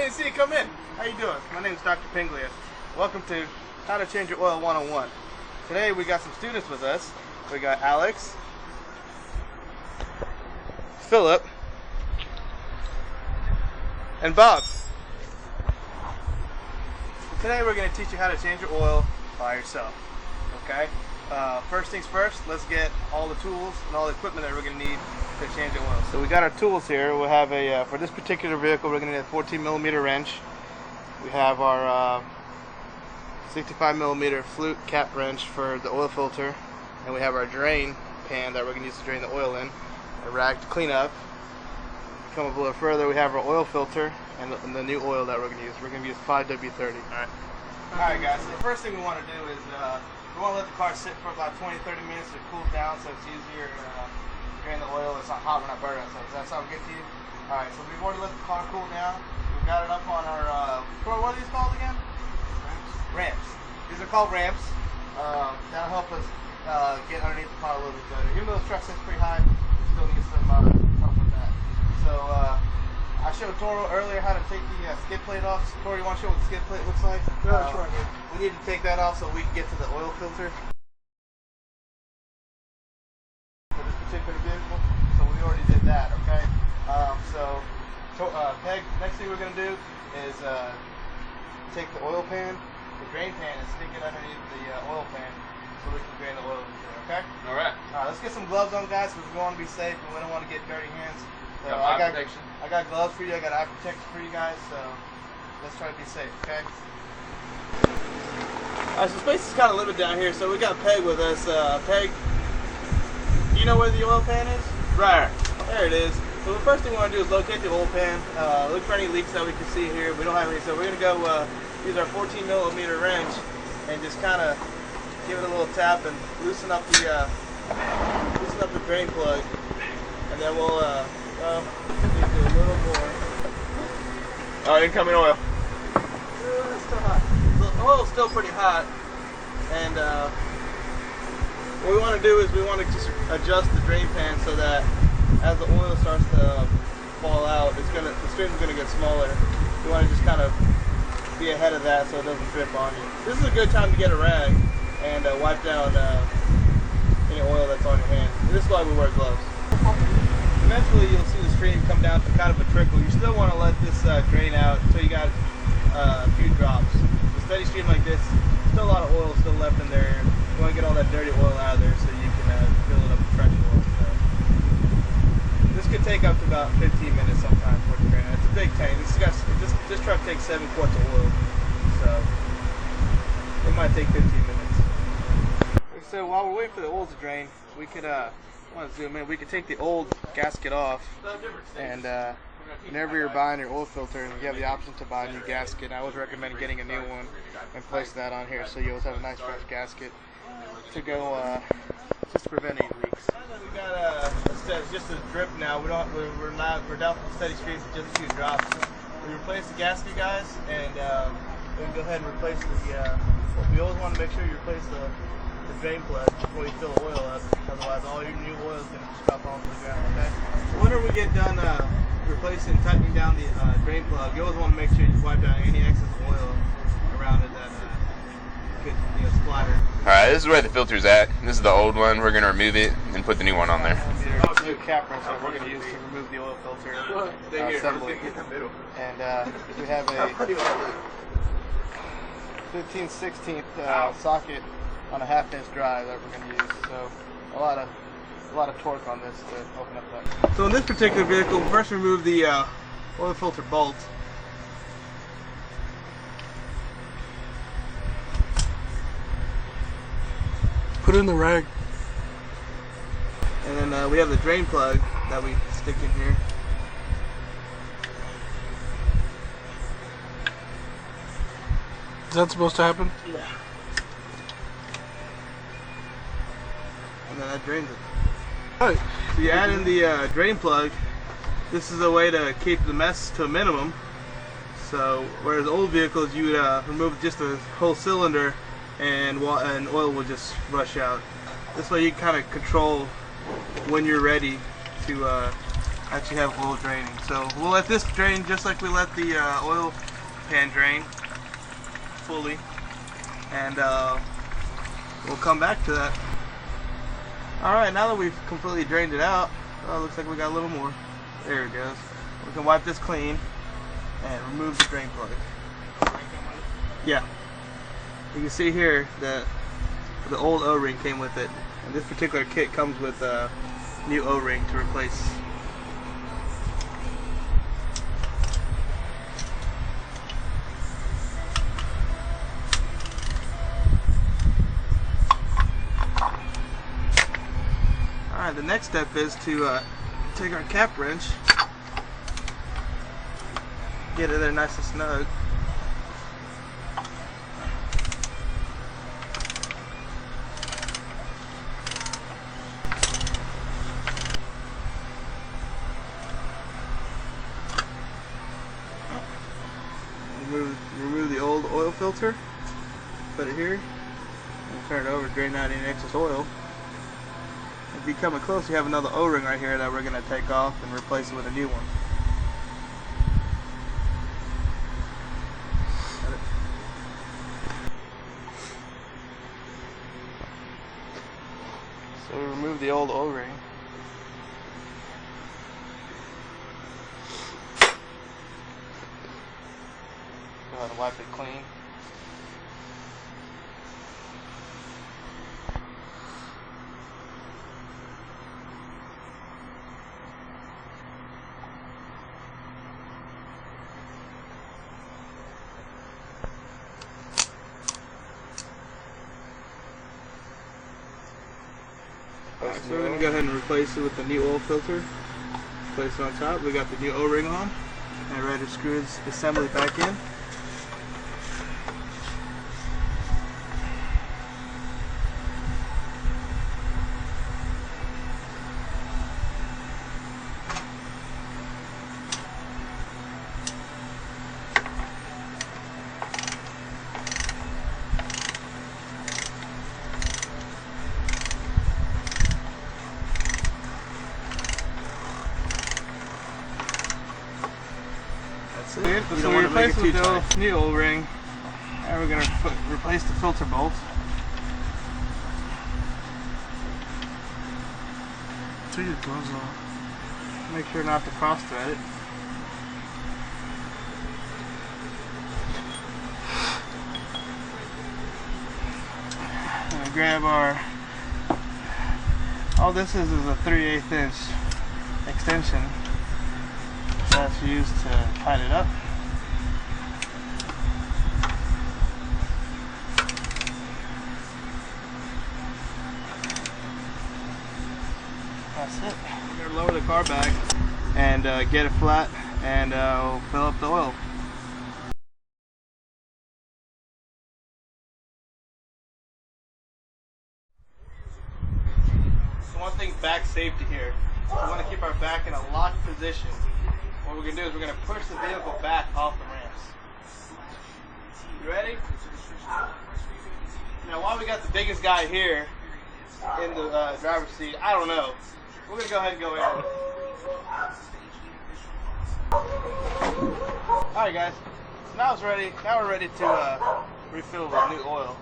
JC, come in. How you doing? My name is Dr. Pinglia. Welcome to How to Change Your Oil 101. Today we got some students with us. We got Alex, Philip, and Bob. Today we're going to teach you how to change your oil by yourself. Okay? First things first, let's get all the tools and all the equipment that we're going to need to change the oil. So we got our tools here. We'll have a, for this particular vehicle, we're going to need a 14mm wrench. We have our 65mm flute cap wrench for the oil filter. And we have our drain pan that we're going to use to drain the oil in. A rag to clean up. Come up a little further, we have our oil filter and the new oil that we're going to use. We're going to use 5W30. Alright guys, so the first thing we want to do is we want to let the car sit for about 20-30 minutes to cool down so it's easier to drain the oil. It's not hot when I burn it. So does that sound good to you? Alright, so we've already let the car cool down. We've got it up on our, what are these called again? Ramps. These are called ramps. That'll help us get underneath the car a little bit better. Even though the truck sits pretty high, still need some help with that. So I showed Toro earlier how to take the skid plate off. Toro, you want to show what the skid plate looks like? Yeah, that's right here. We need to take that off so we can get to the oil filter for this particular vehicle. So we already did that, okay? Peg, next thing we're going to do is take the oil pan, the drain pan, and stick it underneath the oil pan so we can drain the oil into it, okay? Alright. Alright, let's get some gloves on, guys, because we want to be safe and we don't want to get dirty hands. So eye protection. I got gloves for you, I got eye protection for you guys, so let's try to be safe, okay? Alright, so space is kind of limited down here, so we got Peg with us. Peg, do you know where the oil pan is? Right. There it is. So the first thing we want to do is locate the oil pan, look for any leaks that we can see here. We don't have any, so we're going to go use our 14mm wrench and just kind of give it a little tap and loosen up the drain plug, and then we'll do a little more. Oh, incoming oil. It's still hot. The oil's still pretty hot, and what we want to do is we want to just adjust the drain pan so that as the oil starts to fall out, the stream is gonna get smaller. We want to just kind of be ahead of that so it doesn't drip on you. This is a good time to get a rag and wipe down any oil that's on your hands. This is why we wear gloves. Eventually you'll see the stream come down to kind of a trickle. You still want to let this drain out until you got a few drops. A steady stream like this, still a lot of oil still left in there. You want to get all that dirty oil out of there so you can fill it up with fresh oil. So this could take up to about 15 minutes sometimes for the drain. It's a big tank. This truck takes 7 quarts of oil, so it might take 15 minutes. So while we're waiting for the oil to drain, we could want to zoom in. We could take the old gasket off, and whenever you're buying your oil filter, you have the option to buy a new gasket. I always recommend getting a new one and place that on here so you always have a nice fresh gasket to go just to prevent any leaks. We got just a drip now. We're down for steady streams with just a few drops. We replace the gasket, guys, and we can go ahead and replace the. We always want to make sure you replace the drain plug before you fill the oil up. Otherwise, all your new oil is going to just drop onto the ground. Okay. So whenever we get done replacing, tightening down the drain plug, you always want to make sure you wipe down any excess oil around it that could splatter. Alright, this is where the filter's at. This is the old one. We're going to remove it and put the new one on there. There's a new cap wrench that we're going to use to remove the oil filter assembly. And we have a 15/16 socket on a 1/2-inch drive that we're going to use. So a lot of torque on this to open up that. So in this particular vehicle, first remove the oil filter bolt. Put in the rag. And then we have the drain plug that we stick in here. Is that supposed to happen? Yeah. And then that drains it. Alright. So you add in the drain plug. This is a way to keep the mess to a minimum. So whereas old vehicles you would remove just the whole cylinder and oil will just rush out. This way you kind of control when you're ready to actually have oil draining. So we'll let this drain just like we let the oil pan drain fully, and we'll come back to that. Alright, now that we've completely drained it out, looks like we got a little more. There it goes. We can wipe this clean and remove the drain plug. Yeah. You can see here that the old O-ring came with it, and this particular kit comes with a new O-ring to replace. Alright, the next step is to take our cap wrench, get it there nice and snug. Remove the old oil filter, put it here, and turn it over, drain out any excess oil. If you come in close, you have another O-ring right here that we're going to take off and replace it with a new one. So we remove the old O-ring. Go ahead and wipe it clean. So we're going to go ahead and replace it with the new oil filter. Place it on top. We got the new O-ring on, and ready to screw this assembly back in. So we replace it with the new O-ring, and we're going to replace the filter bolt. Take your gloves off. Make sure not to cross thread it. And grab our, all this is a 3/8 inch extension that's used to tighten it up. That's it. We're going to lower the car back and get it flat, and we'll fill up the oil. So one thing, back safety here. We want to keep our back in a locked position. What we're going to do is we're going to push the vehicle back off the ramps. You ready? Now while we got the biggest guy here in the driver's seat, I don't know. We're going to go ahead and go in. Alright guys, so now it's ready. Now we're ready to refill with new oil.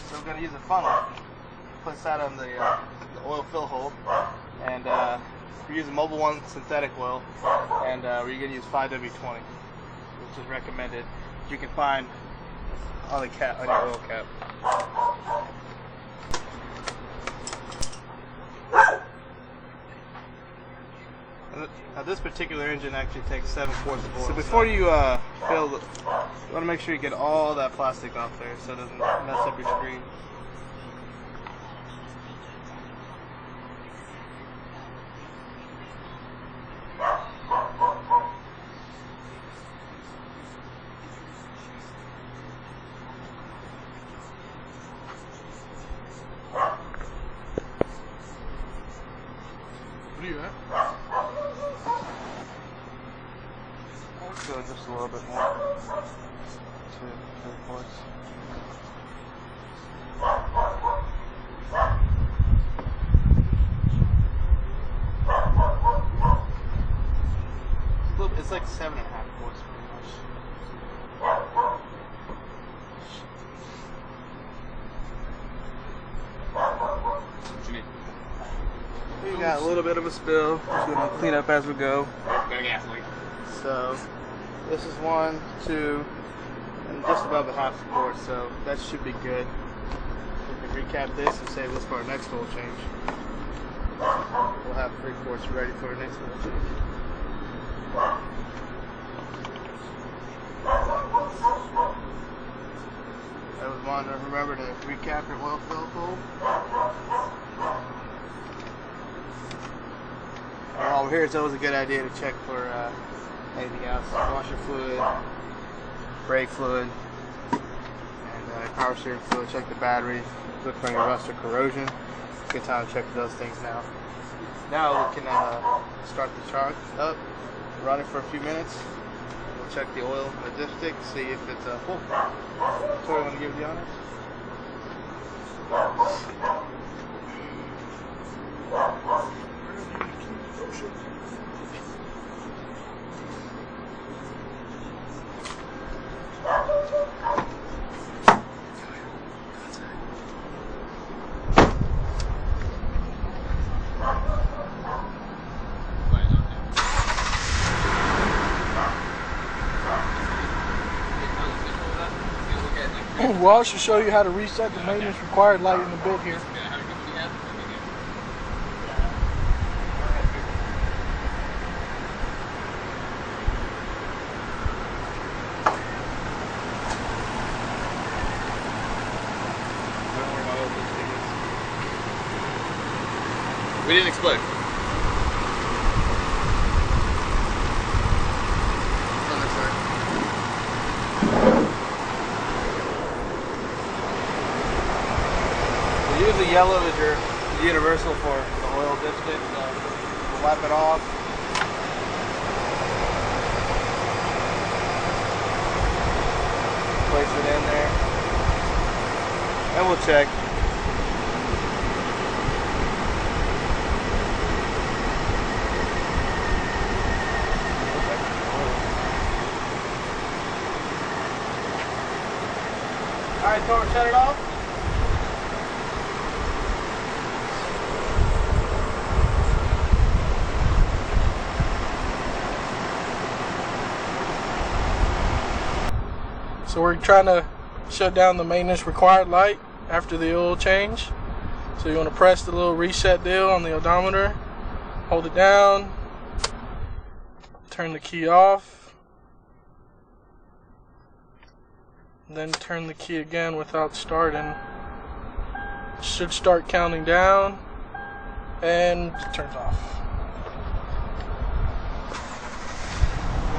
So we're going to use a funnel. Place that on the oil fill hole. And we're using Mobil 1 synthetic oil. And we're going to use 5W20, which is recommended. You can find on the cap, on your oil cap. Now this particular engine actually takes 7 quarts of oil. So before you fill, you want to make sure you get all that plastic off there so it doesn't mess up your screen. Where are you at? Let's go just a little bit more. 2 quarts. like 7.5 quarts pretty much. What you need? We got a little bit of a spill. Just gonna clean up as we go. Got a gasoline. So this is 1, 2, and just above a half a quart. So that should be good. We can recap this and save this for our next oil change. We'll have 3 quarts ready for our next oil change. I was wanting to remember to recap your oil fill hole. While we're here, it's always a good idea to check for anything else. Washer fluid, brake fluid, and power steering fluid. Check the battery. Look for any rust or corrosion. Good time to check for those things now. Now we can start the charge up, run it for a few minutes. We'll check the oil in the dipstick, see if it's full. Tori, want to give the honors? Well, I should show you how to reset the maintenance required light in a bit here. We didn't explode. On this side. Usually yellow is your universal for the oil dipstick, so we'll wipe it off. Place it in there. And we'll check. Alright, Tor, shut it off. So we're trying to shut down the maintenance required light after the oil change. So you want to press the little reset deal on the odometer, hold it down, turn the key off, then turn the key again without starting. Should start counting down and it turns off.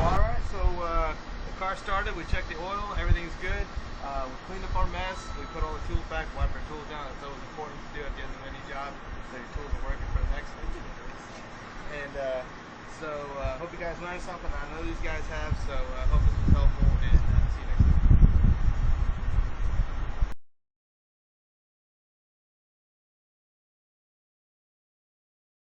Alright, so the car started, we checked the oil, everything's good. We cleaned up our mess, we put all the tools back, wiped our tools down. That's always important to do at the end of any job, so your tools are working for the next one. And so hope you guys learned something. I know these guys have, so hope this was helpful.